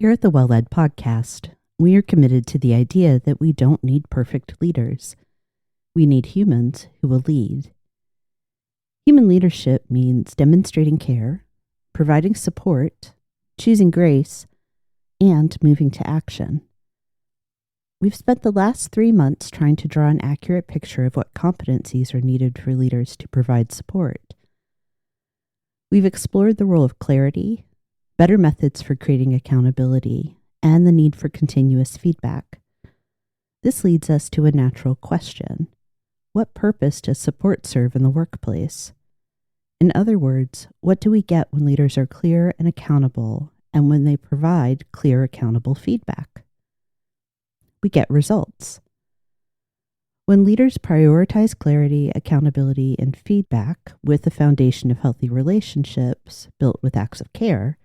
Here at the Well-Led podcast, we are committed to the idea that we don't need perfect leaders. We need humans who will lead. Human leadership means demonstrating care, providing support, choosing grace, and moving to action. We've spent the last 3 months trying to draw an accurate picture of what competencies are needed for leaders to provide support. We've explored the role of clarity, better methods for creating accountability, and the need for continuous feedback. This leads us to a natural question. What purpose does support serve in the workplace? In other words, what do we get when leaders are clear and accountable, and when they provide clear, accountable feedback? We get results. When leaders prioritize clarity, accountability, and feedback with the foundation of healthy relationships built with acts of care,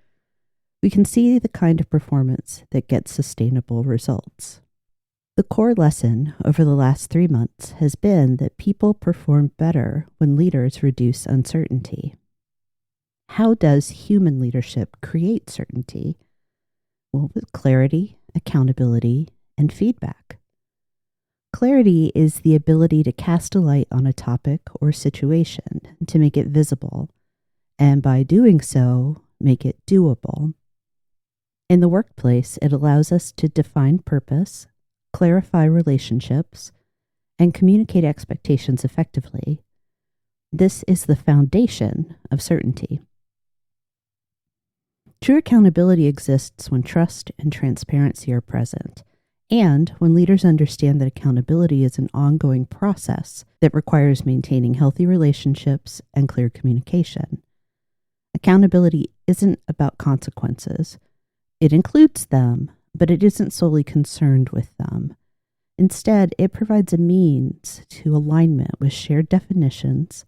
we can see the kind of performance that gets sustainable results. The core lesson over the last 3 months has been that people perform better when leaders reduce uncertainty. How does human leadership create certainty? Well, with clarity, accountability, and feedback. Clarity is the ability to cast a light on a topic or situation to make it visible, and by doing so, make it doable. In the workplace, it allows us to define purpose, clarify relationships, and communicate expectations effectively. This is the foundation of certainty. True accountability exists when trust and transparency are present, and when leaders understand that accountability is an ongoing process that requires maintaining healthy relationships and clear communication. Accountability isn't about consequences. It includes them, but it isn't solely concerned with them. Instead, it provides a means to alignment with shared definitions,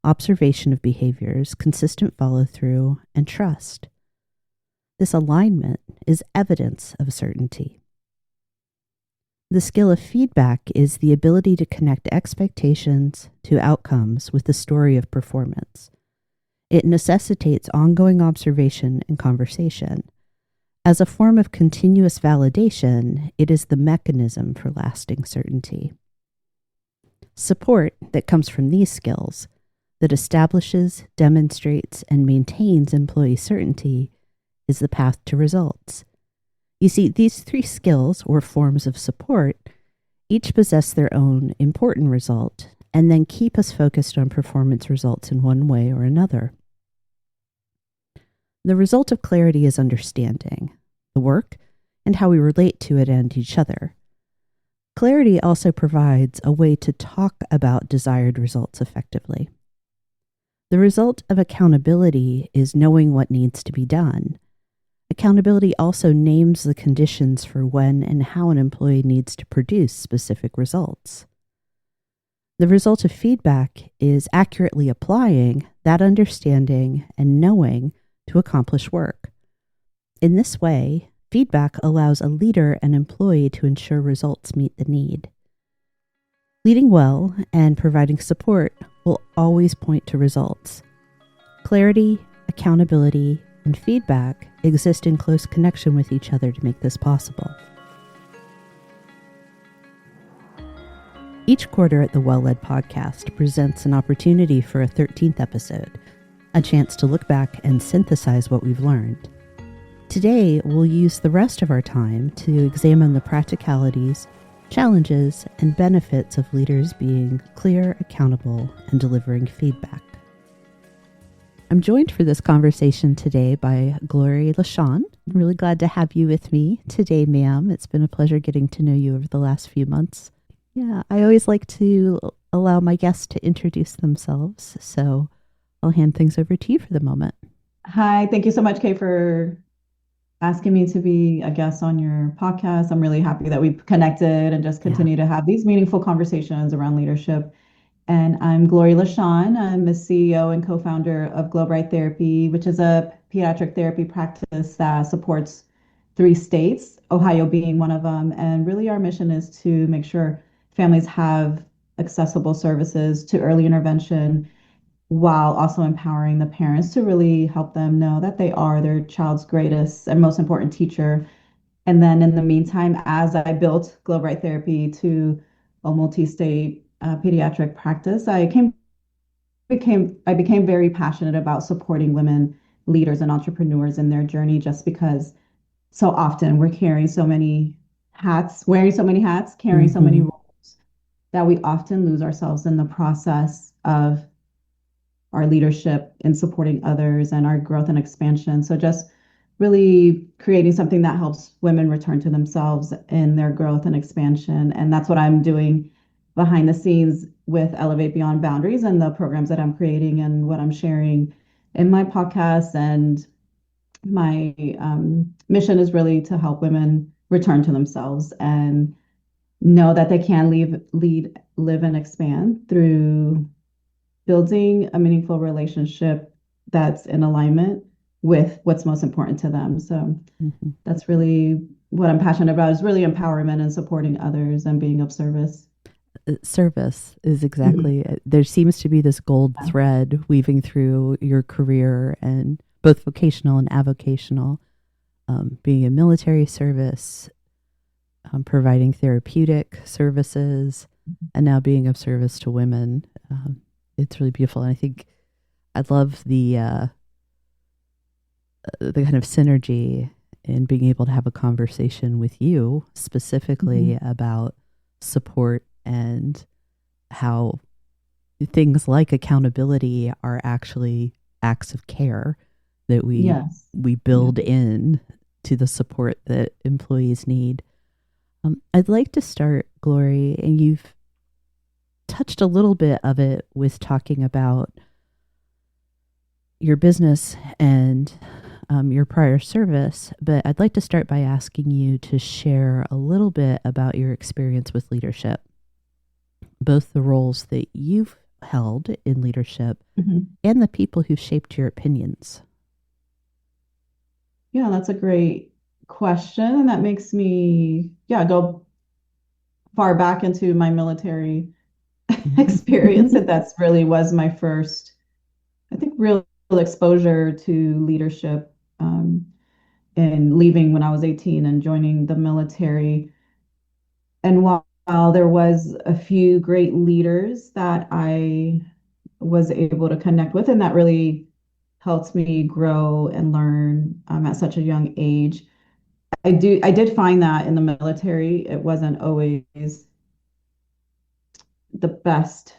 observation of behaviors, consistent follow-through, and trust. This alignment is evidence of certainty. The skill of feedback is the ability to connect expectations to outcomes with the story of performance. It necessitates ongoing observation and conversation. As a form of continuous validation, it is the mechanism for lasting certainty. Support that comes from these skills, that establishes, demonstrates, and maintains employee certainty, is the path to results. You see, these 3 skills, or forms of support, each possess their own important result, and then keep us focused on performance results in one way or another. The result of clarity is understanding the work and how we relate to it and each other. Clarity also provides a way to talk about desired results effectively. The result of accountability is knowing what needs to be done. Accountability also names the conditions for when and how an employee needs to produce specific results. The result of feedback is accurately applying that understanding and knowing to accomplish work. In this way, feedback allows a leader and employee to ensure results meet the need. Leading well and providing support will always point to results. Clarity, accountability, and feedback exist in close connection with each other to make this possible. Each quarter at the Well-Led podcast presents an opportunity for a 13th episode, a chance to look back and synthesize what we've learned. Today, we'll use the rest of our time to examine the practicalities, challenges, and benefits of leaders being clear, accountable, and delivering feedback. I'm joined for this conversation today by Glory Lichon. I'm really glad to have you with me today, ma'am. It's been a pleasure getting to know you over the last few months. Yeah, I always like to allow my guests to introduce themselves, so I'll hand things over to you for the moment. Hi, thank you so much, Kay, for asking me to be a guest on your podcast. I'm really happy that we've connected and just continue to have these meaningful conversations around leadership. And I'm Glory Lichon. I'm the CEO and co-founder of Glory Therapy, which is a pediatric therapy practice that supports 3 states, Ohio being one of them. And really our mission is to make sure families have accessible services to early intervention while also empowering the parents to really help them know that they are their child's greatest and most important teacher. And then in the meantime, as I built Glow Therapy to a multi-state pediatric practice, I became very passionate about supporting women leaders and entrepreneurs in their journey, just because so often we're carrying so many hats, wearing so many hats, carrying so many Mm-hmm. roles, that we often lose ourselves in the process of our leadership in supporting others and our growth and expansion. So just really creating something that helps women return to themselves in their growth and expansion. And that's what I'm doing behind the scenes with Elevate Beyond Boundaries and the programs that I'm creating and what I'm sharing in my podcast. And my mission is really to help women return to themselves and know that they can live, and expand through building a meaningful relationship that's in alignment with what's most important to them. So Mm-hmm. that's really what I'm passionate about, is really empowerment and supporting others and being of service. Service is Mhm. exactly, there seems to be this gold Yeah. thread weaving through your career, and both vocational and avocational, being in military service, providing therapeutic services, and now being of service to women. It's really beautiful. And I think I love the kind of synergy in being able to have a conversation with you specifically Mhm. about support and how things like accountability are actually acts of care that Yes. we Yeah. build in to the support that employees need. I'd like to start, Glory, and you've touched a little bit of it with talking about your business and your prior service, but I'd like to start by asking you to share a little bit about your experience with leadership, both the roles that you've held in leadership Mhm. and the people who shaped your opinions. Yeah, that's a great question. And that makes me, yeah, go far back into my military experience. And that's really was my first, I think, real exposure to leadership, and leaving when I was 18 and joining the military. And while there was a few great leaders that I was able to connect with, and that really helped me grow and learn at such a young age. I did find that in the military, it wasn't always the best,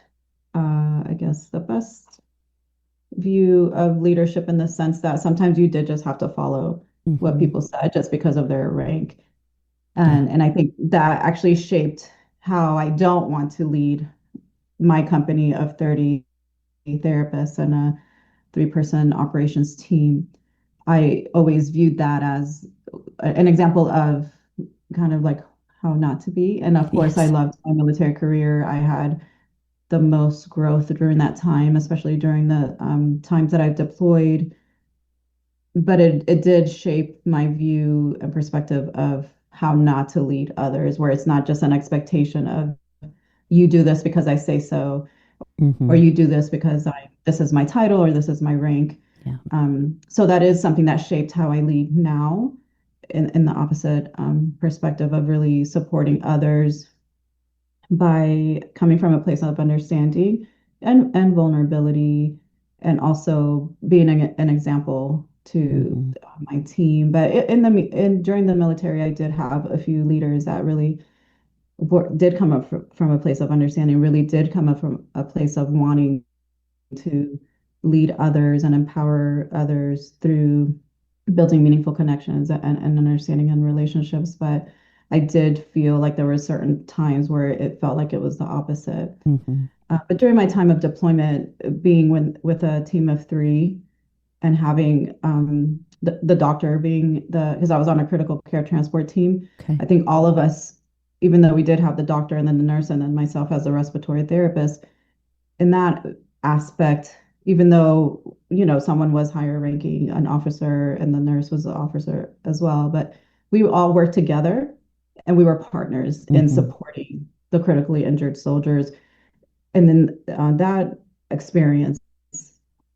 I guess, the best view of leadership, in the sense that sometimes you did just have to follow what Mm-hmm. people said just because of their rank. Yeah. And I think that actually shaped how I don't want to lead my company of 30 therapists and a three-person operations team. I always viewed that as an example of kind of like how not to be. And of course, I Yes. loved my military career. I had the most growth during that time, especially during the times that I've deployed. But it did shape my view and perspective of how not to lead others, where it's not just an expectation of you do this because I say so, or Mm-hmm. you do this because this is my title or this is my rank. Yeah. So that is something that shaped how I lead now, in the opposite perspective of really supporting others by coming from a place of understanding and vulnerability, and also being an example to Mm-hmm. my team. But during the military, I did have a few leaders that really did come up from a place of understanding, really did come up from a place of wanting to lead others and empower others through building meaningful connections and understanding and relationships. But I did feel like there were certain times where it felt like it was the opposite. Mm-hmm. But during my time of deployment, being with a team of three, and having the doctor being because I was on a critical care transport team, Okay. I think all of us, even though we did have the doctor and then the nurse and then myself as a respiratory therapist, in that aspect, even though, someone was higher ranking, an officer, and the nurse was an officer as well, but we all worked together and we were partners in Mm-hmm. supporting the critically injured soldiers. And then that experience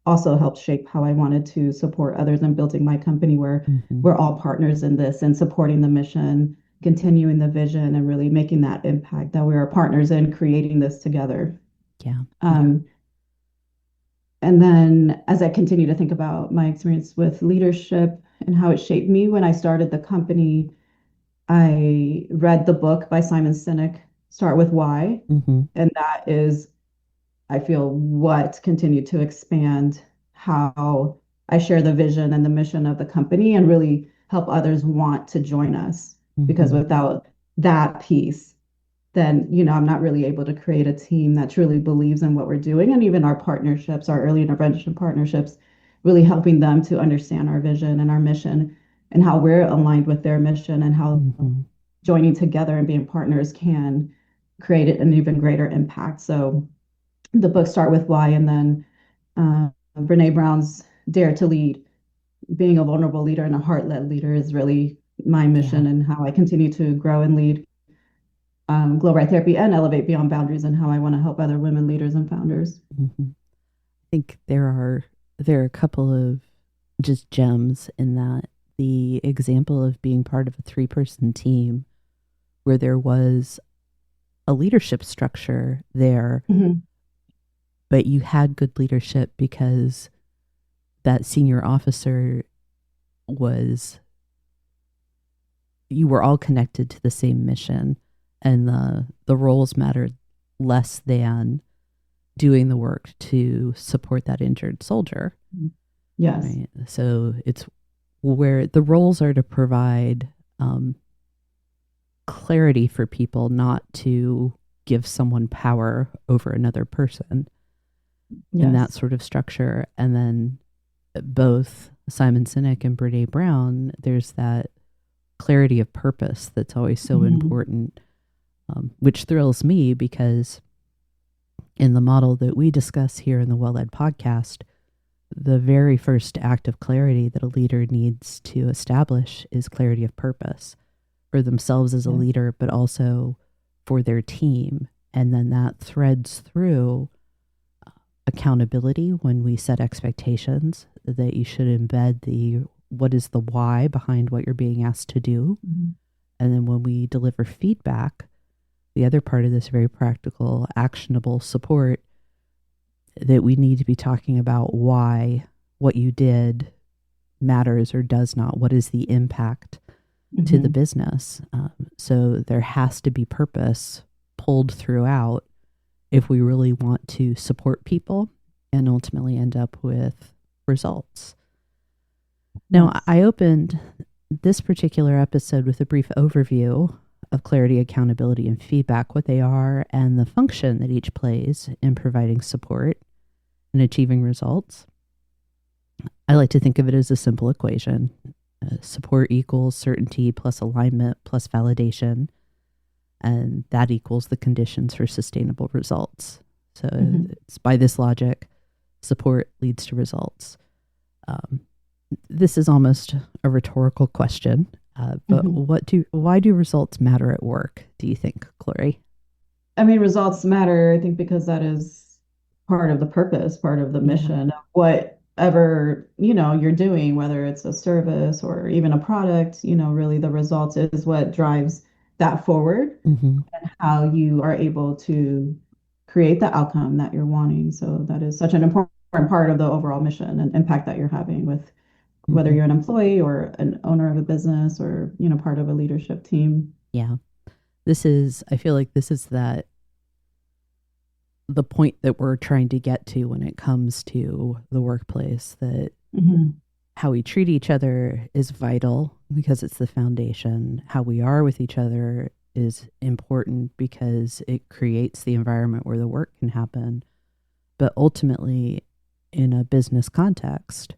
also helped shape how I wanted to support others in building my company, where Mm-hmm. we're all partners in this and supporting the mission, continuing the vision, and really making that impact that we are partners in creating this together. Yeah. Um, and then as I continue to think about my experience with leadership and how it shaped me when I started the company, I read the book by Simon Sinek, Start with Why. Mm-hmm. And that is, I feel, what continued to expand how I share the vision and the mission of the company and really help others want to join us. Because Mm-hmm. without that piece, then, I'm not really able to create a team that truly believes in what we're doing. And even our partnerships, our early intervention partnerships, really helping them to understand our vision and our mission and how we're aligned with their mission and how Mm-hmm. joining together and being partners can create an even greater impact. So the book Start with Why, and then Brene Brown's Dare to Lead, being a vulnerable leader and a heart-led leader is really my Yeah. mission and how I continue to grow and lead Glory Therapy and elevate beyond boundaries, and how I want to help other women leaders and founders. Mm-hmm. I think there are a couple of just gems in that. The example of being part of a 3-person team where there was a leadership structure there, Mm-hmm. but you had good leadership because that senior officer was, you were all connected to the same mission, and the roles mattered less than doing the work to support that injured soldier. Yes. Right. So it's where the roles are to provide clarity for people, not to give someone power over another person in that Yes. sort of structure. And then both Simon Sinek and Brene Brown, there's that clarity of purpose that's always so Mm-hmm. important, which thrills me because in the model that we discuss here in the Well Led podcast, the very first act of clarity that a leader needs to establish is clarity of purpose for themselves as a Yes. leader, but also for their team. And then that threads through accountability when we set expectations, that you should embed what is the why behind what you're being asked to do. Mm-hmm. And then when we deliver feedback, the other part of this very practical, actionable support, that we need to be talking about why what you did matters or does not. What is the impact to the Mm-hmm. business? So there has to be purpose pulled throughout if we really want to support people and ultimately end up with results. Now, Yes. I opened this particular episode with a brief overview of clarity, accountability, and feedback, what they are, and the function that each plays in providing support and achieving results. I like to think of it as a simple equation. Support equals certainty plus alignment plus validation, and that equals the conditions for sustainable results. So Mm-hmm. it's by this logic, support leads to results. This is almost a rhetorical question, but Mm-hmm. why do results matter at work, do you think, Glory? I mean, results matter, I think, because that is part of the purpose, part of the Yeah. mission of whatever, you're doing, whether it's a service or even a product, really the results is what drives that forward Mm-hmm. and how you are able to create the outcome that you're wanting. So that is such an important part of the overall mission and impact that you're having with whether Mm-hmm. you're an employee or an owner of a business or, part of a leadership team. Yeah. I feel like this is the point that we're trying to get to when it comes to the workplace, that Mm-hmm. how we treat each other is vital because it's the foundation. How we are with each other is important because it creates the environment where the work can happen. But ultimately, in a business context,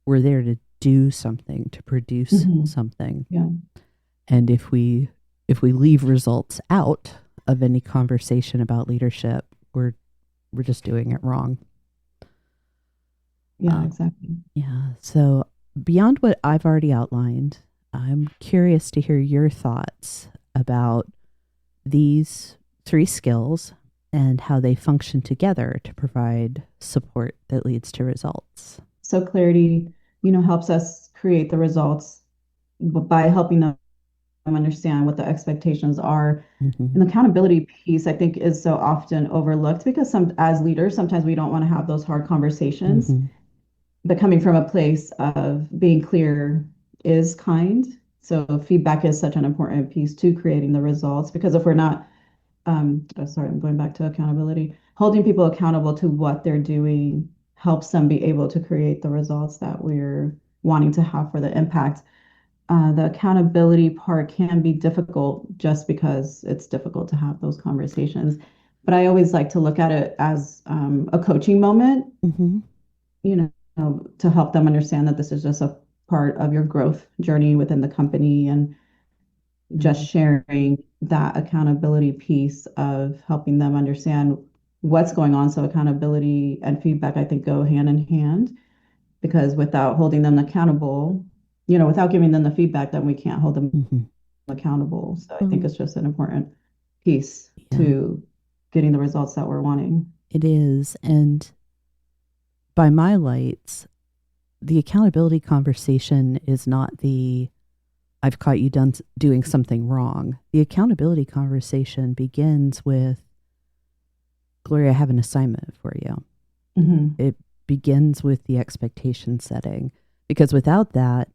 we're there to do something, to produce Mm-hmm. something. Yeah. And if we leave results out of any conversation about leadership, we're just doing it wrong. Yeah, Um, exactly. yeah. So beyond what I've already outlined, I'm curious to hear your thoughts about these 3 skills and how they function together to provide support that leads to results. So clarity, helps us create the results by helping them understand what the expectations are. Mm-hmm. And the accountability piece, I think, is so often overlooked because as leaders, sometimes we don't want to have those hard conversations. Mm-hmm. But coming from a place of being clear is kind. So feedback is such an important piece to creating the results because if we're not, sorry, I'm going back to accountability, holding people accountable to what they're doing helps them be able to create the results that we're wanting to have for the impact. The accountability part can be difficult just because it's difficult to have those conversations. But I always like to look at it as a coaching moment, Mm-hmm. to help them understand that this is just a part of your growth journey within the company and just sharing that accountability piece of helping them understand what's going on. So accountability and feedback, I think, go hand in hand because without holding them accountable, without giving them the feedback, then we can't hold them Mm-hmm. accountable. So I think it's just an important piece Yeah, to getting the results that we're wanting. it is. And by my lights, the accountability conversation is not the I've caught you doing something wrong. The accountability conversation begins with, Gloria, I have an assignment for you. Mm-hmm. It begins with the expectation setting, because without that,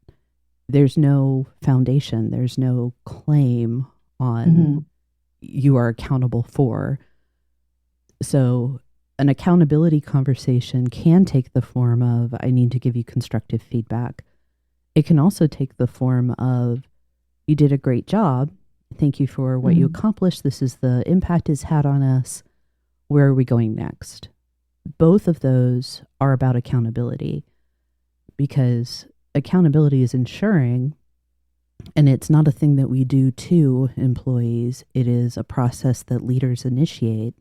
there's no foundation, there's no claim on Mm-hmm. you are accountable for. So an accountability conversation can take the form of, I need to give you constructive feedback. It can also take the form of, you did a great job. Thank you for what you accomplished. This is the impact it's had on us. Where are we going next? Both of those are about accountability, because accountability is ensuring, and it's not a thing that we do to employees. It is a process that leaders initiate.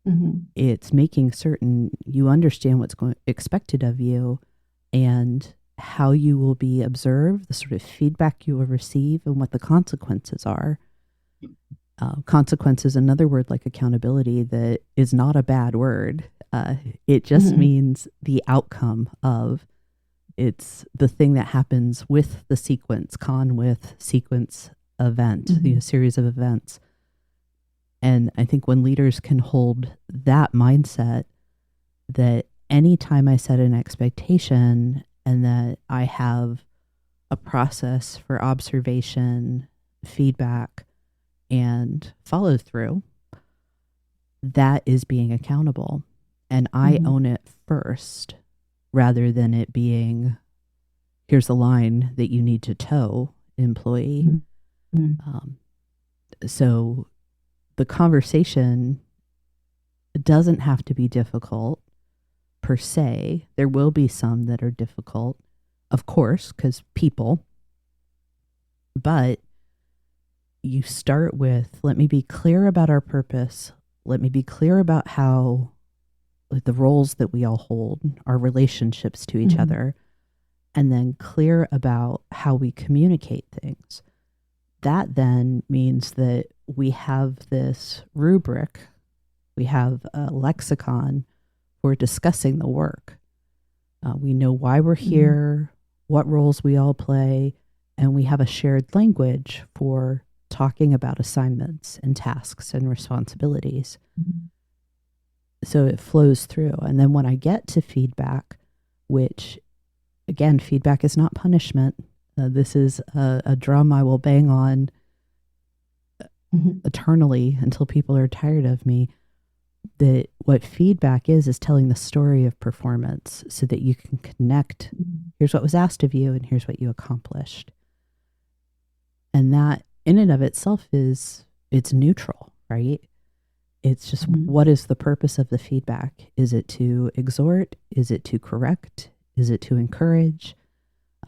Mm-hmm. It's making certain you understand what's expected of you and how you will be observed, the sort of feedback you will receive, and what the consequences are. Consequence is another word like accountability that is not a bad word. It just means the outcome of, it's the thing that happens with the sequence, with sequence event, series of events. And I think when leaders can hold that mindset, that anytime I set an expectation and that I have a process for observation, feedback, and follow through, that is being accountable. And I own it first, rather than it being, here's the line that you need to toe, employee. So the conversation doesn't have to be difficult per se. There will be some that are difficult, of course, because people, but you start with, let me be clear about our purpose. Let me be clear about how the roles that we all hold, our relationships to each other, and then clear about how we communicate things. That then means that we have this rubric, we have a lexicon for discussing the work. We know why we're here, what roles we all play, and we have a shared language for talking about assignments and tasks and responsibilities. So it flows through. And then when I get to feedback, which, again, feedback is not punishment. This is a drum I will bang on eternally until people are tired of me. That what feedback is telling the story of performance so that you can connect. Here's what was asked of you and here's what you accomplished. And that in and of itself it's neutral, right? It's just, what is the purpose of the feedback? Is it to exhort? Is it to correct? Is it to encourage?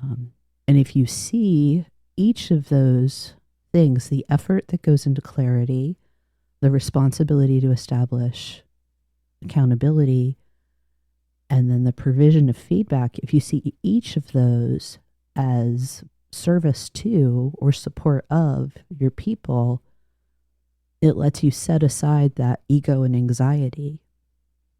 And if you see each of those things, the effort that goes into clarity, the responsibility to establish accountability, and then the provision of feedback, if you see each of those as service to or support of your people, it lets you set aside that ego and anxiety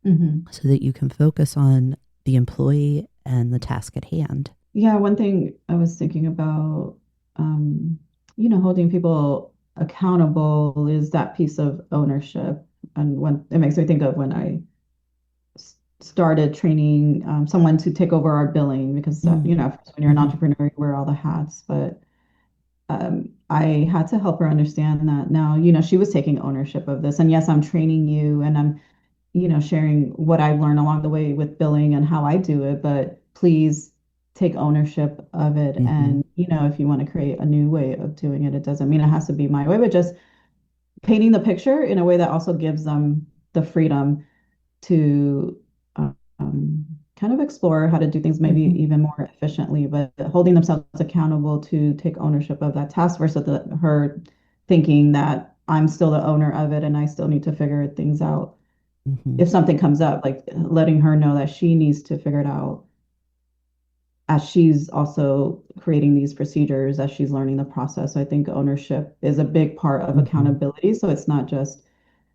so that you can focus on the employee and the task at hand. Yeah, one thing I was thinking about, holding people accountable is that piece of ownership. And when it makes me think of when I started training someone to take over our billing, because, when you're an entrepreneur, you wear all the hats. But I had to help her understand that now, she was taking ownership of this. And yes, I'm training you and I'm, sharing what I've learned along the way with billing and how I do it, but please take ownership of it. And, if you want to create a new way of doing it, it doesn't mean it has to be my way, but just painting the picture in a way that also gives them the freedom to um, kind of explore how to do things maybe even more efficiently, but holding themselves accountable to take ownership of that task versus her thinking that I'm still the owner of it and I still need to figure things out. If something comes up, like letting her know that she needs to figure it out as she's also creating these procedures, as she's learning the process. So I think ownership is a big part of accountability. So it's not just,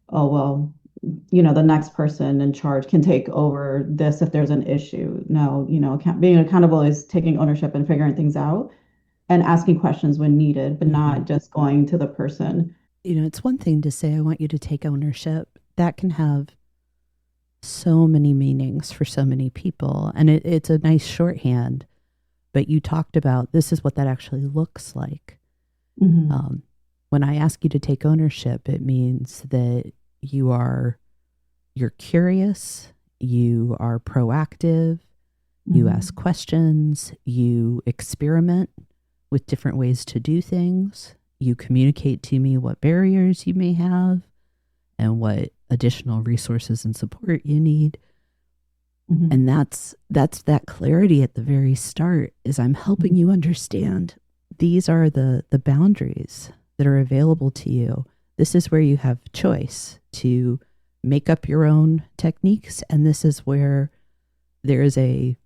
oh, well, the next person in charge can take over this if there's an issue. No, being accountable is taking ownership and figuring things out and asking questions when needed, but not just going to the person. It's one thing to say, I want you to take ownership. That can have so many meanings for so many people. And it's a nice shorthand, but you talked about this is what that actually looks like. When I ask you to take ownership, it means that you're curious, you are proactive, you ask questions, you experiment with different ways to do things, you communicate to me what barriers you may have and what additional resources and support you need. And that's that clarity at the very start is I'm helping you understand these are the boundaries that are available to you. This is where you have choice to make up your own techniques. And this is where there is a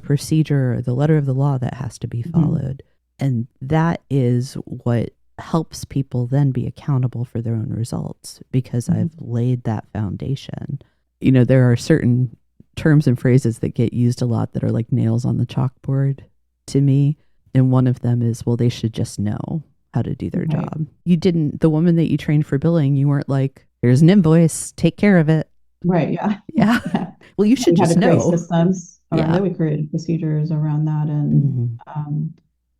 procedure, the letter of the law that has to be followed. And that is what helps people then be accountable for their own results because I've laid that foundation. There are certain terms and phrases that get used a lot that are like nails on the chalkboard to me. And one of them is, well, they should just know how to do their job. The woman that you trained for billing, you weren't like, here's an invoice, take care of it. Right. Yeah. Well, you should just know. Create systems around that. We created procedures around that. And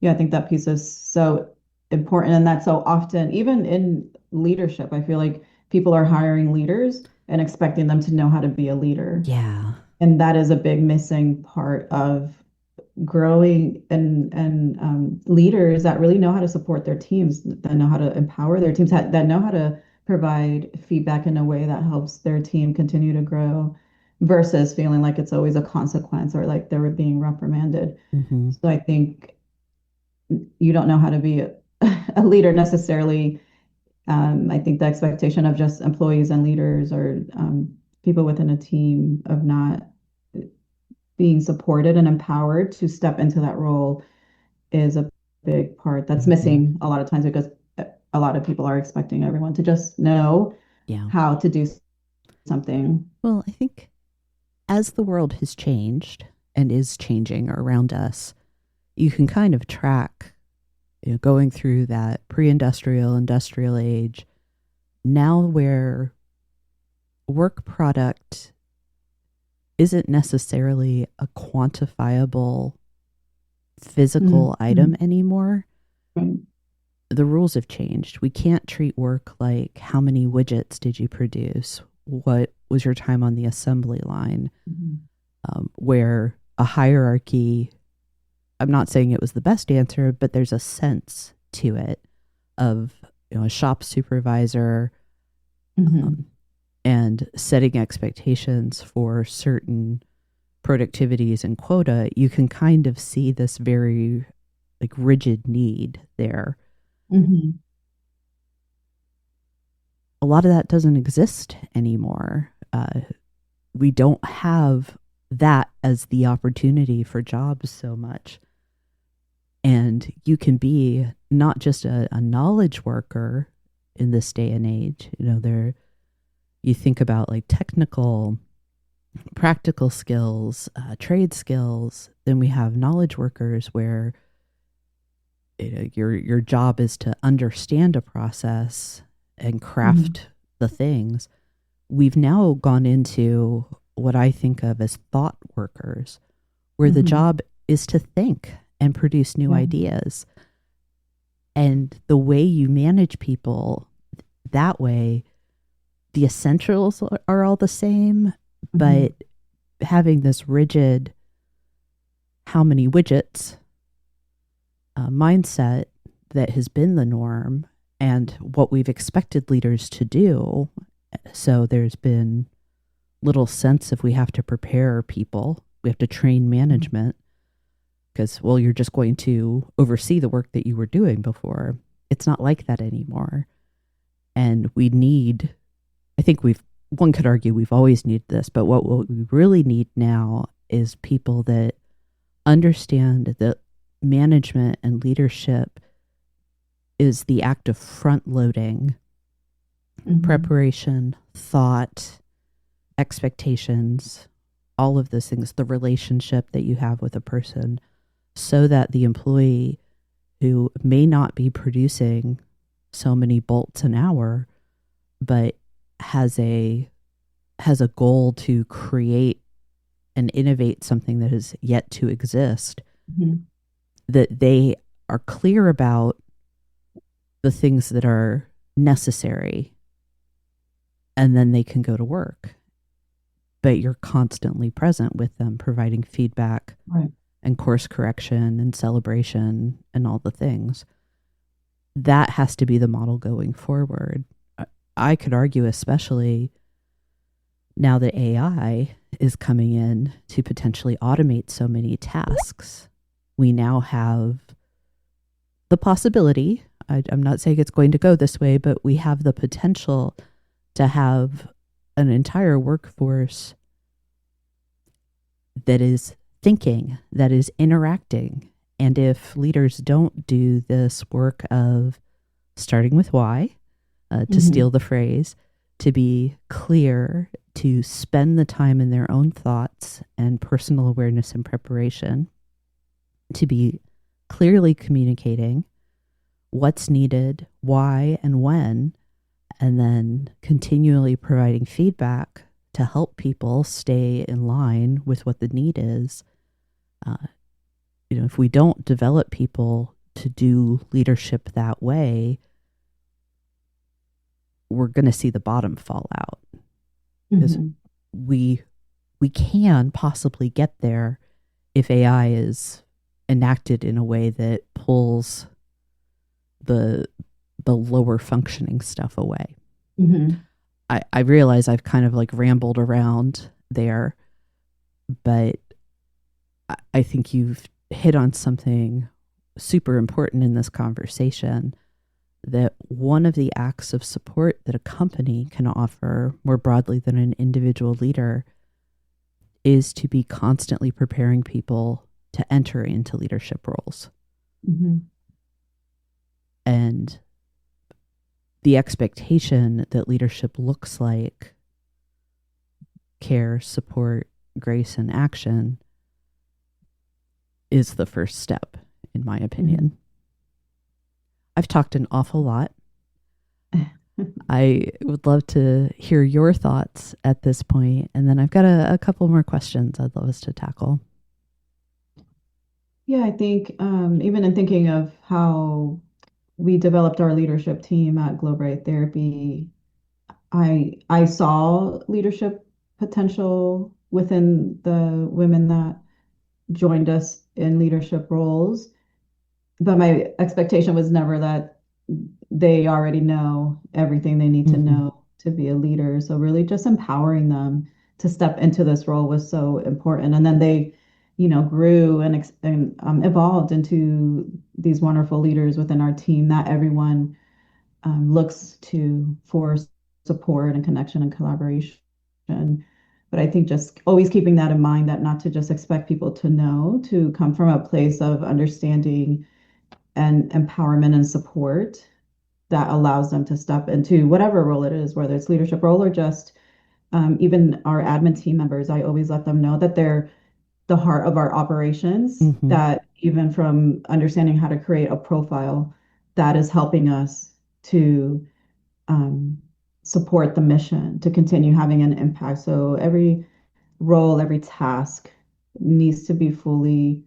I think that piece is so important. And that's so often, even in leadership, I feel like people are hiring leaders and expecting them to know how to be a leader. Yeah. And that is a big missing part of growing and leaders that really know how to support their teams, that know how to empower their teams, that know how to provide feedback in a way that helps their team continue to grow versus feeling like it's always a consequence or like they were being reprimanded. So I think you don't know how to be a leader necessarily. I think the expectation of just employees and leaders or people within a team of not being supported and empowered to step into that role is a big part that's missing a lot of times because a lot of people are expecting everyone to just know how to do something. Well, I think as the world has changed and is changing around us, you can kind of track going through that pre-industrial, industrial age, now where work product isn't necessarily a quantifiable physical item anymore. The rules have changed. We can't treat work like how many widgets did you produce? What was your time on the assembly line? Where a hierarchy, I'm not saying it was the best answer, but there's a sense to it of a shop supervisor and setting expectations for certain productivities and quota. You can kind of see this very like rigid need there. A lot of that doesn't exist anymore. We don't have that as the opportunity for jobs so much. And you can be not just a knowledge worker in this day and age. You think about like technical, practical skills, trade skills. Then we have knowledge workers where your job is to understand a process and craft the things. We've now gone into what I think of as thought workers, where the job is to think and produce new ideas. And the way you manage people that way, the essentials are all the same, but having this rigid, how many widgets mindset that has been the norm and what we've expected leaders to do. So there's been little sense if we have to prepare people, we have to train management because, well, you're just going to oversee the work that you were doing before. It's not like that anymore. And one could argue we've always needed this, but what we really need now is people that understand that management and leadership is the act of front loading preparation, thought, expectations, all of those things, the relationship that you have with a person, so that the employee who may not be producing so many bolts an hour, but has a goal to create and innovate something that is yet to exist, that they are clear about the things that are necessary, and then they can go to work. But you're constantly present with them, providing feedback and course correction and celebration and all the things. That has to be the model going forward. I could argue, especially now that AI is coming in to potentially automate so many tasks, we now have the possibility, I'm not saying it's going to go this way, but we have the potential to have an entire workforce that is thinking, that is interacting. And if leaders don't do this work of starting with why, to steal the phrase, to be clear, to spend the time in their own thoughts and personal awareness and preparation, to be clearly communicating what's needed, why, and when, and then continually providing feedback to help people stay in line with what the need is. If we don't develop people to do leadership that way, we're going to see the bottom fall out. Because we can possibly get there if AI is enacted in a way that pulls the lower functioning stuff away. I realize I've kind of like rambled around there, but I think you've hit on something super important in this conversation, that one of the acts of support that a company can offer more broadly than an individual leader is to be constantly preparing people to enter into leadership roles. And the expectation that leadership looks like care, support, grace, and action is the first step, in my opinion. I've talked an awful lot. I would love to hear your thoughts at this point, and then I've got a couple more questions I'd love us to tackle. Yeah, I think even in thinking of how we developed our leadership team at Glory Therapy, I saw leadership potential within the women that joined us in leadership roles, but my expectation was never that they already know everything they need to know to be a leader. So really just empowering them to step into this role was so important. And then they, grew and evolved into these wonderful leaders within our team that everyone looks to for support and connection and collaboration. But I think just always keeping that in mind, that not to just expect people to know, to come from a place of understanding and empowerment and support, that allows them to step into whatever role it is, whether it's leadership role or just even our admin team members. I always let them know that they're the heart of our operations, Mm-hmm. that even from understanding how to create a profile that is helping us to um, support the mission, to continue having an impact. So every role, every task needs to be fully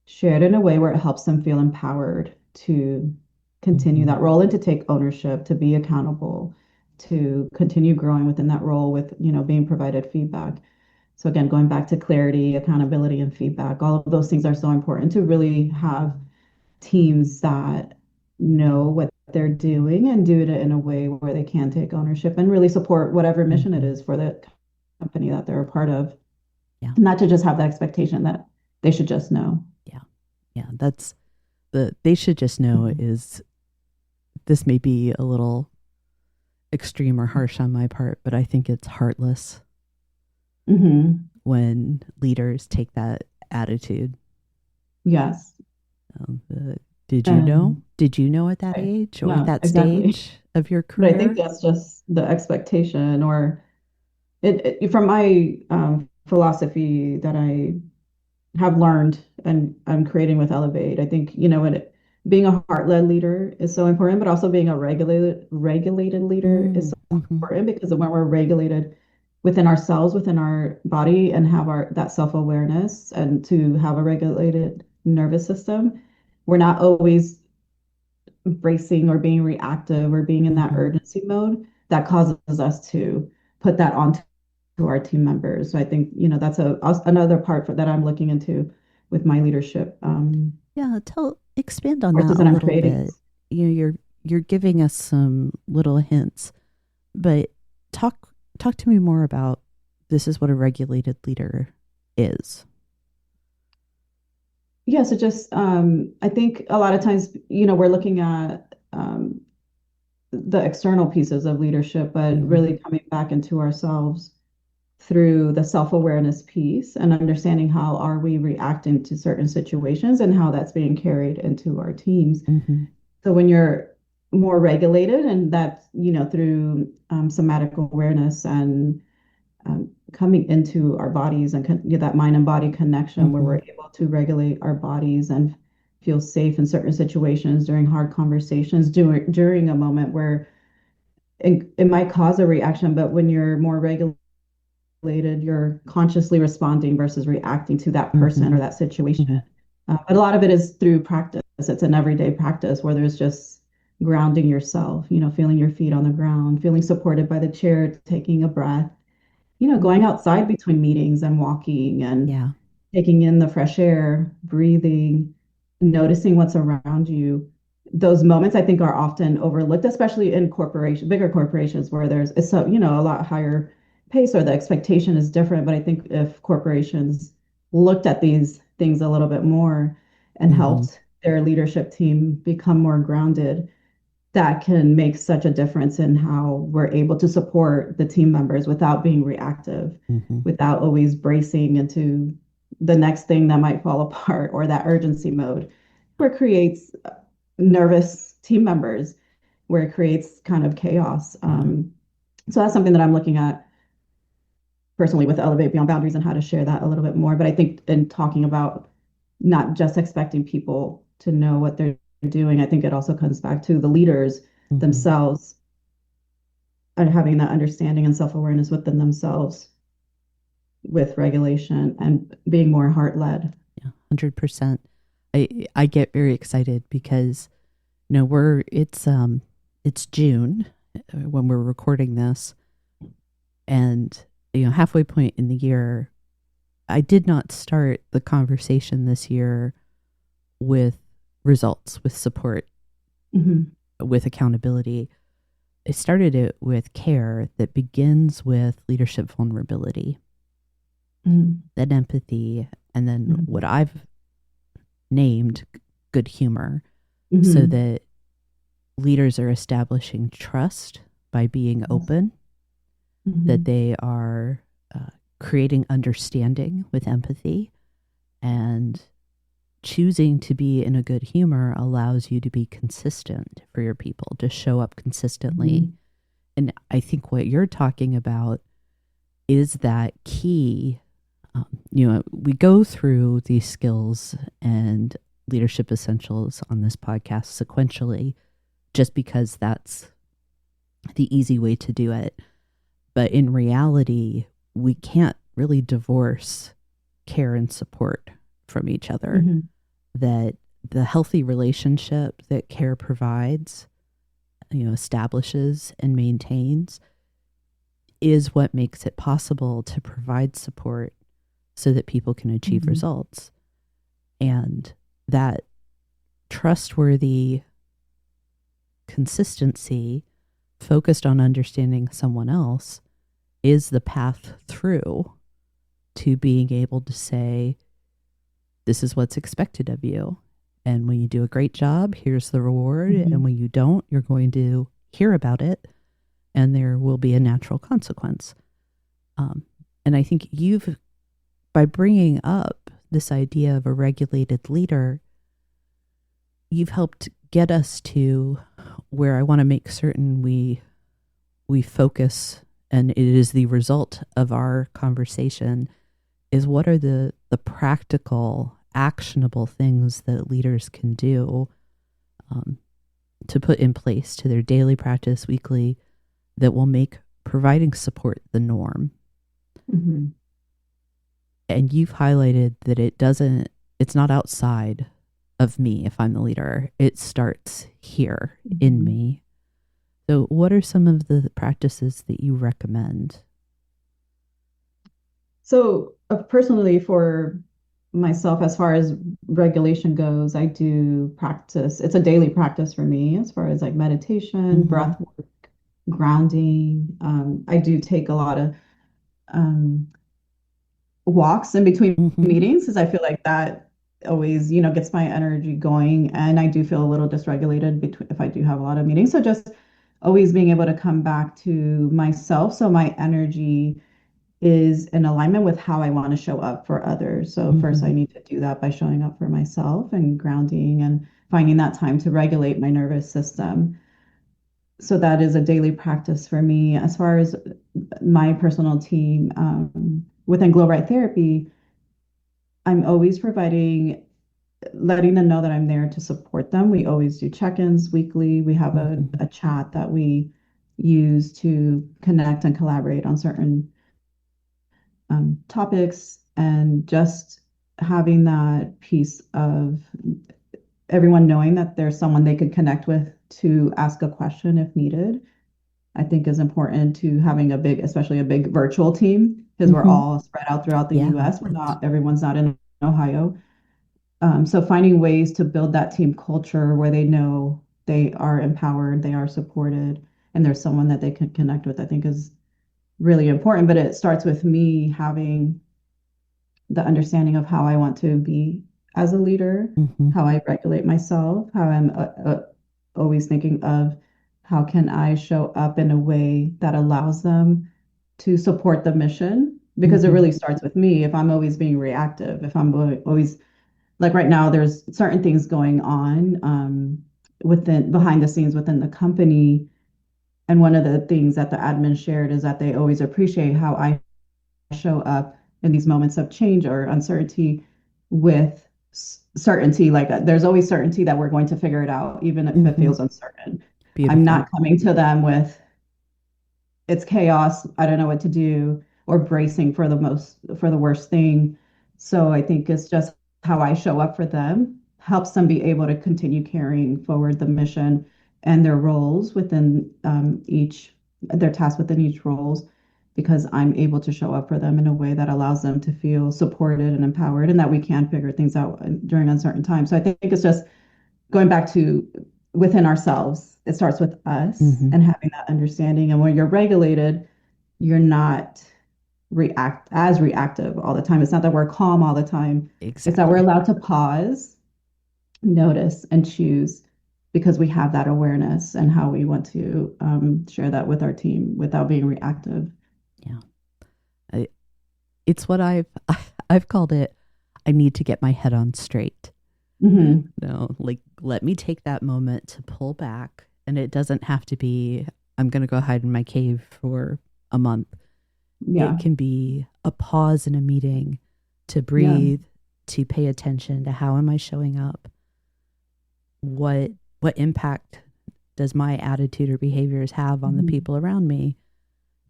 shared in a way where it helps them feel empowered to continue Mm-hmm. that role and to take ownership, to be accountable, to continue growing within that role with, being provided feedback. So again, going back to clarity, accountability, and feedback, all of those things are so important to really have teams that know what they're doing and do it in a way where they can take ownership and really support whatever mission it Mm-hmm. is for the company that they're a part of. Yeah. Not to just have the expectation that they should just know. Yeah. Yeah. That's they should just know is, this may be a little extreme or harsh on my part, but I think it's heartless Mm-hmm. when leaders take that attitude. Yes. Did you know? And Did you know at that right. age or at No, that exactly. stage of your But I think career? that's just the expectation, or from my philosophy that I have learned and I'm creating with Elevate. I think, being a heart-led leader is so important, but also being a regulated leader is so Mm-hmm. important, because when we're regulated within ourselves, within our body, and have that self-awareness, and to have a regulated nervous system, we're not always bracing or being reactive or being in that Mm-hmm. urgency mode that causes us to put that onto our team members. So I think, that's another part that I'm looking into with my leadership Yeah, expand on courses that a that I'm little creating. bit. You're giving us some little hints, but talk to me more about, this is what a regulated leader is. Yeah, so just I think a lot of times, we're looking at the external pieces of leadership, but Mm-hmm. really coming back into ourselves through the self-awareness piece and understanding how are we reacting to certain situations and how that's being carried into our teams. Mm-hmm. So when you're more regulated, and that's, through somatic awareness and coming into our bodies and that mind and body connection, where Mm-hmm. we're able to regulate our bodies and feel safe in certain situations during hard conversations, during a moment where it might cause a reaction, but when you're more regulated, you're consciously responding versus reacting to that Mm-hmm. person or that situation. Mm-hmm. But a lot of it is through practice. It's an everyday practice where there's just grounding yourself, feeling your feet on the ground, feeling supported by the chair, taking a breath, Mm-hmm. going outside between meetings and walking and Yeah. taking in the fresh air, breathing, noticing what's around you. Those moments I think are often overlooked, especially in bigger corporations where it's so, a lot higher pace, or the expectation is different. But I think if corporations looked at these things a little bit more and Mm-hmm. helped their leadership team become more grounded, that can make such a difference in how we're able to support the team members without being reactive, Mm-hmm. without always bracing into the next thing that might fall apart, or that urgency mode, where it creates nervous team members, where it creates kind of chaos. Yeah. So that's something that I'm looking at personally with Elevate Beyond Boundaries, and how to share that a little bit more. But I think in talking about not just expecting people to know what they're doing, I think it also comes back to the leaders Mm-hmm. themselves and having that understanding and self-awareness within themselves with regulation and being more heart-led. Yeah. 100%. I get very excited because it's June when we're recording this, and halfway point in the year. I did not start the conversation this year with results, with support, Mm-hmm. with accountability. I started it with care that begins with leadership vulnerability, Mm-hmm. then empathy, and then Mm-hmm. what I've named good humor, so Mm-hmm. that leaders are establishing trust by being Yes. open, that Mm-hmm. they are creating understanding with empathy, and choosing to be in a good humor allows you to be consistent for your people, to show up consistently. Mhm. And I think what you're talking about is that key. We go through these skills and leadership essentials on this podcast sequentially, just because that's the easy way to do it. But in reality, we can't really divorce care and support from each other. Mhm. That the healthy relationship that care provides, establishes and maintains, is what makes it possible to provide support so that people can achieve Mhm. results. And that trustworthy consistency focused on understanding someone else is the path through to being able to say, this is what's expected of you. And when you do a great job, here's the reward. And Mhm. when you don't, you're going to hear about it and there will be a natural consequence. And I think by bringing up this idea of a regulated leader, you've helped get us to where I want to make certain we focus, and it is the result of our conversation, is what are the practical, actionable things that leaders can do to put in place to their daily practice, weekly, that will make providing support the norm. Mhm. And you've highlighted that it's not outside of me if I'm the leader. It starts here in Mhm. me. So what are some of the practices that you recommend? So, personally, for myself, as far as regulation goes, I do practice. It's a daily practice for me, as far as like meditation, Mm-hmm. breath work, grounding. I do take a lot of um, walks in between Mm-hmm. meetings because I feel like that always, gets my energy going. And I do feel a little dysregulated between if I do have a lot of meetings. So just always being able to come back to myself, so my energy is in alignment with how I want to show up for others. So first Mm-hmm. I need to do that by showing up for myself and grounding and finding that time to regulate my nervous system. So that is a daily practice for me. As far as my personal team, within Glow Right Therapy, I'm always letting them know that I'm there to support them. We always do check-ins weekly. We have Mm-hmm. a chat that we use to connect and collaborate on certain topics, and just having that piece of everyone knowing that there's someone they could connect with to ask a question if needed, I think is important to having especially a big virtual team, because we're Mm-hmm. all spread out throughout the Yeah. US. Everyone's not in Ohio. So finding ways to build that team culture where they know they are empowered, they are supported, and there's someone that they can connect with, I think is really important. But it starts with me having the understanding of how I want to be as a leader, Mm-hmm. how I regulate myself, how I'm always thinking of how can I show up in a way that allows them to support the mission, because it Mm-hmm. really starts with me. If I'm always being reactive, if I'm always like right now, there's certain things going on within behind the scenes within the company. And one of the things that the admin shared is that they always appreciate how I show up in these moments of change or uncertainty with certainty. Like there's always certainty that we're going to figure it out, even if it Mm-hmm. feels uncertain. I'm Beautiful. not coming to them with it's chaos, I don't know what to do, or bracing for the worst thing. So I think it's just how I show up for them helps them be able to continue carrying forward the mission and their roles within each their tasks within each roles, because I'm able to show up for them in a way that allows them to feel supported and empowered, and that we can figure things out during uncertain times. So I think it's just going back to within ourselves. It starts with us Mm-hmm. and having that understanding. And when you're regulated, you're not reactive all the time. It's not that we're calm all the time. It's that we're Exactly. allowed to pause, notice, and choose, because we have that awareness and how we want to share that with our team without being reactive. Yeah. It's what I've I've called it. I need to get my head on straight. Hmm. No, like let me take that moment to pull back. And it doesn't have to be, I'm going to go hide in my cave for a month. It Yeah. can be a pause in a meeting to Yeah. breathe, to pay attention to how am I showing up? What what impact does my attitude or behaviors have on the Hmm. people around me?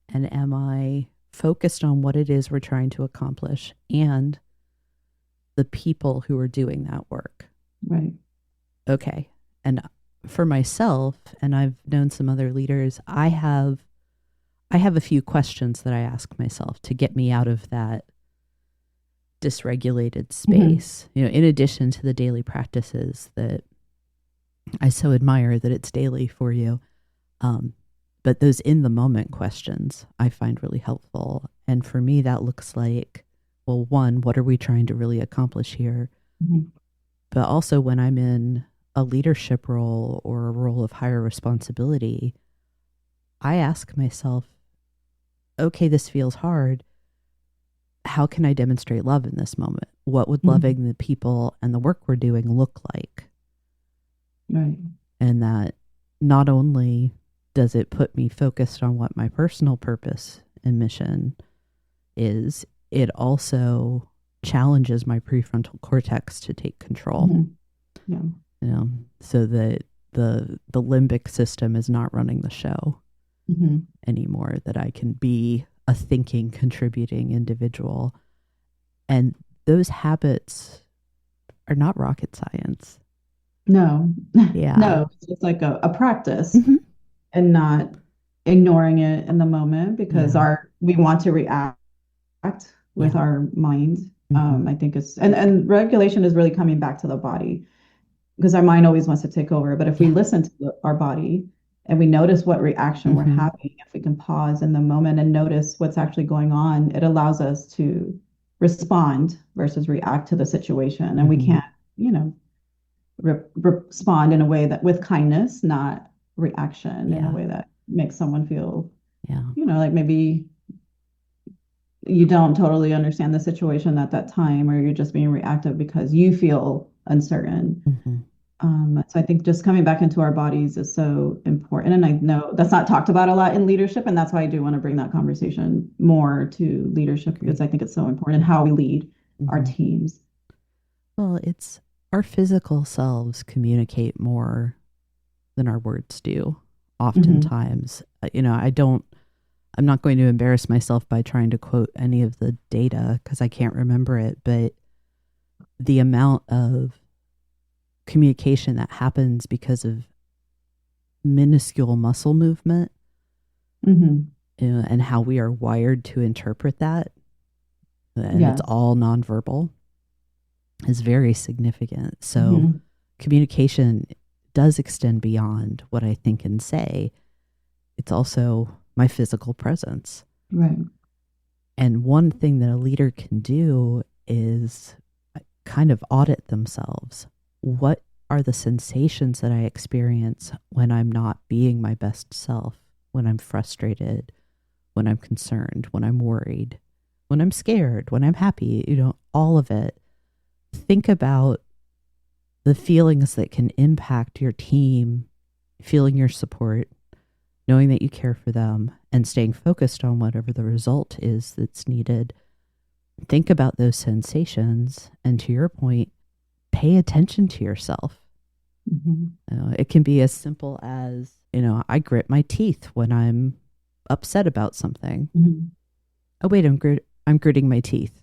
And am I focused on what it is we're trying to accomplish and the people who are doing that work? Right. Okay. And for myself, and I've known some other leaders, I have a few questions that I ask myself to get me out of that dysregulated Hmm. space. In addition to the daily practices that I so admire that it's daily for you. Um, but those in the moment questions I find really helpful. And for me, that looks like, well, one, what are we trying to really accomplish here? Hmm. But also when I'm in a leadership role or a role of higher responsibility, I ask myself, okay, this feels hard. How can I demonstrate love in this moment? What would Hmm. loving the people and the work we're doing look like? Right. And that not only does it put me focused on what my personal purpose and mission is, it also challenges my prefrontal cortex to take control. Hmm. Yeah. So that the limbic system is not running the show Hmm. anymore, that I can be a thinking, contributing individual. And those habits are not rocket science. No. Yeah. No, it's like a practice Hmm. and not ignoring it in the moment because Yeah. we want to react with Yeah. our mind. Hmm. I think it's and regulation is really coming back to the body because our mind always wants to take over. But if we Yeah. listen to our body and we notice what reaction we're Hmm. having, if we can pause in the moment and notice what's actually going on, it allows us to respond versus react to the situation. And we Hmm. can't, you know, respond in a way that with kindness, not reaction in a Yeah. way that makes someone feel, Yeah. like maybe you don't totally understand the situation at that time, or you're just being reactive because you feel uncertain. Hmm. So I think just coming back into our bodies is so important. And I know that's not talked about a lot in leadership. And that's why I do want to bring that conversation more to leadership because Agree. I think it's so important how we lead our Hmm. teams. Well, it's our physical selves communicate more than our words do, Hmm. oftentimes. I'm not going to embarrass myself by trying to quote any of the data because I can't remember it, but the amount of communication that happens because of minuscule muscle movement, Hmm. and how we are wired to interpret that, and it's Yes. all nonverbal, is very significant. So Hmm. communication does extend beyond what I think and say. It's also my physical presence. Right. And one thing that a leader can do is kind of audit themselves. What are the sensations that I experience when I'm not being my best self, when I'm frustrated, when I'm concerned, when I'm worried, when I'm scared, when I'm happy, all of it. Think about the feelings that can impact your team, feeling your support, knowing that you care for them, and staying focused on whatever the result is that's needed. Think about those sensations. And to your point, pay attention to yourself. Hmm. It can be as simple as, I grit my teeth when I'm upset about something. Hmm. Oh, wait, I'm gritting my teeth.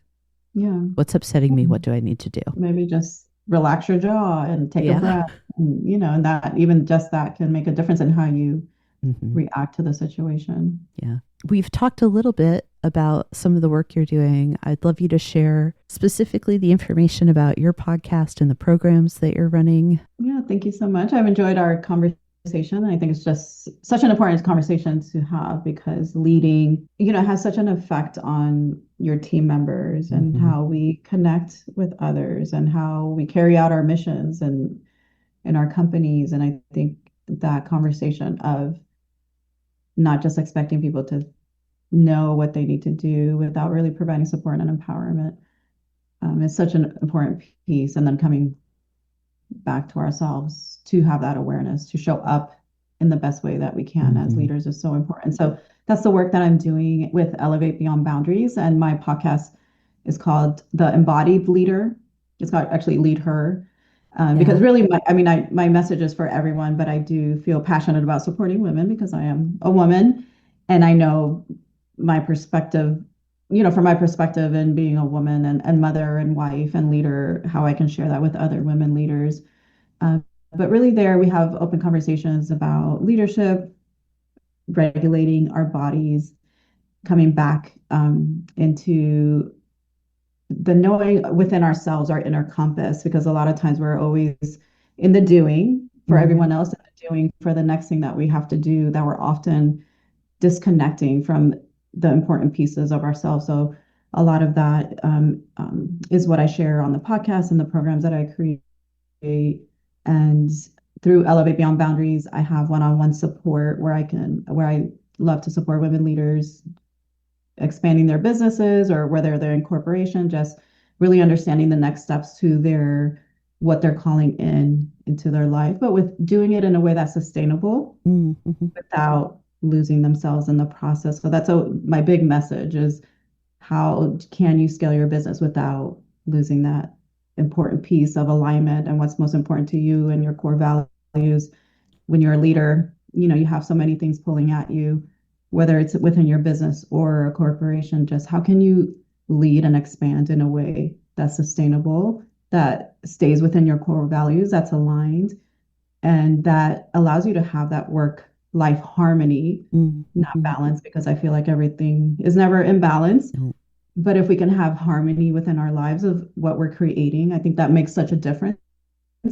Yeah. What's upsetting me? What do I need to do? Maybe just relax your jaw and take a Yeah. breath. And, and that even just that can make a difference in how you Hmm. react to the situation. Yeah. We've talked a little bit about some of the work you're doing. I'd love you to share specifically the information about your podcast and the programs that you're running. Yeah, thank you so much. I've enjoyed our conversation. I think it's just such an important conversation to have because leading, has such an effect on your team members and Hmm. how we connect with others and how we carry out our missions and in our companies. And I think that conversation of not just expecting people to know what they need to do without really providing support and empowerment is such an important piece. And then coming back to ourselves to have that awareness, to show up in the best way that we can as leaders is so important. So that's the work that I'm doing with Elevate Beyond Boundaries. And my podcast is called The Embodied LeadHer. It's called actually LeadHer. Because really, my message is for everyone, but I do feel passionate about supporting women because I am a woman. And I know my perspective, from my perspective and being a woman and mother and wife and leader, how I can share that with other women leaders. But really there we have open conversations about leadership, regulating our bodies, coming back into the knowing within ourselves, our inner compass, because a lot of times we're always in the doing for everyone else, and the doing for the next thing that we have to do, that we're often disconnecting from the important pieces of ourselves. So a lot of that is what I share on the podcast and the programs that I create. And through Elevate Beyond Boundaries, I have one-on-one support where I love to support women leaders expanding their businesses, or whether they're in corporation, just really understanding the next steps to what they're calling into their life, but with doing it in a way that's sustainable without losing themselves in the process. So that's my big message is, how can you scale your business without losing that important piece of alignment and what's most important to you and your core values? When you're a leader, you have so many things pulling at you, whether it's within your business or a corporation. Just how can you lead and expand in a way that's sustainable, that stays within your core values, that's aligned, and that allows you to have that work-life harmony, not balance, because I feel like everything is never in balance. But if we can have harmony within our lives of what we're creating, I think that makes such a difference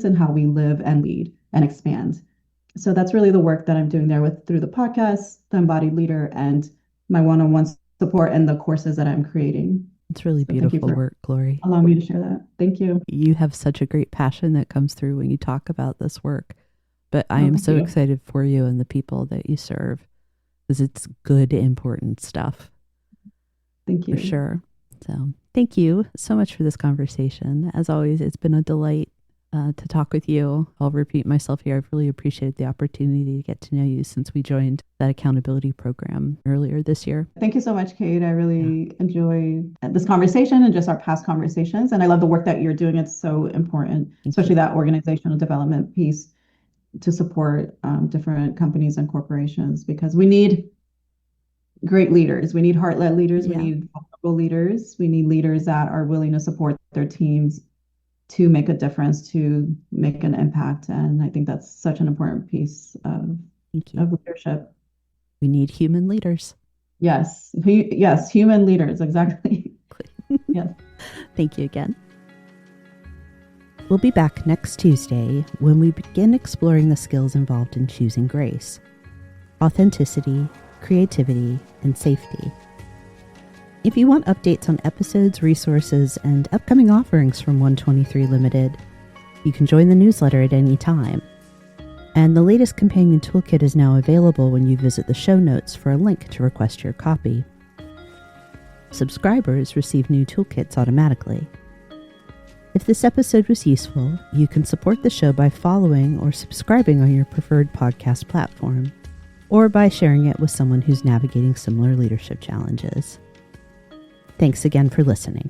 in how we live and lead and expand. So that's really the work that I'm doing there through the podcast, the Embodied LeadHer, and my one-on-one support and the courses that I'm creating. It's really beautiful work, Glory. Allow me to share that. Thank you. You have such a great passion that comes through when you talk about this work. But I am so excited for you and the people that you serve, because it's good, important stuff. Thank you. For sure. So thank you so much for this conversation. As always, it's been a delight to talk with you. I'll repeat myself here. I've really appreciated the opportunity to get to know you since we joined that accountability program earlier this year. Thank you so much, Kate. I really enjoyed this conversation and just our past conversations. And I love the work that you're doing. It's so important, especially that organizational development piece, to support different companies and corporations, because we need great leaders. We need heart-led leaders. We need vulnerable leaders. We need leaders that are willing to support their teams to make a difference, to make an impact. And I think that's such an important piece of leadership. We need human leaders. Yes. Yes. Human leaders. Exactly. Yes. Thank you again. We'll be back next Tuesday when we begin exploring the skills involved in choosing grace, authenticity, creativity, and safety. If you want updates on episodes, resources, and upcoming offerings from 123 Limited, you can join the newsletter at any time. And the latest companion toolkit is now available when you visit the show notes for a link to request your copy. Subscribers receive new toolkits automatically. If this episode was useful, you can support the show by following or subscribing on your preferred podcast platform, or by sharing it with someone who's navigating similar leadership challenges. Thanks again for listening.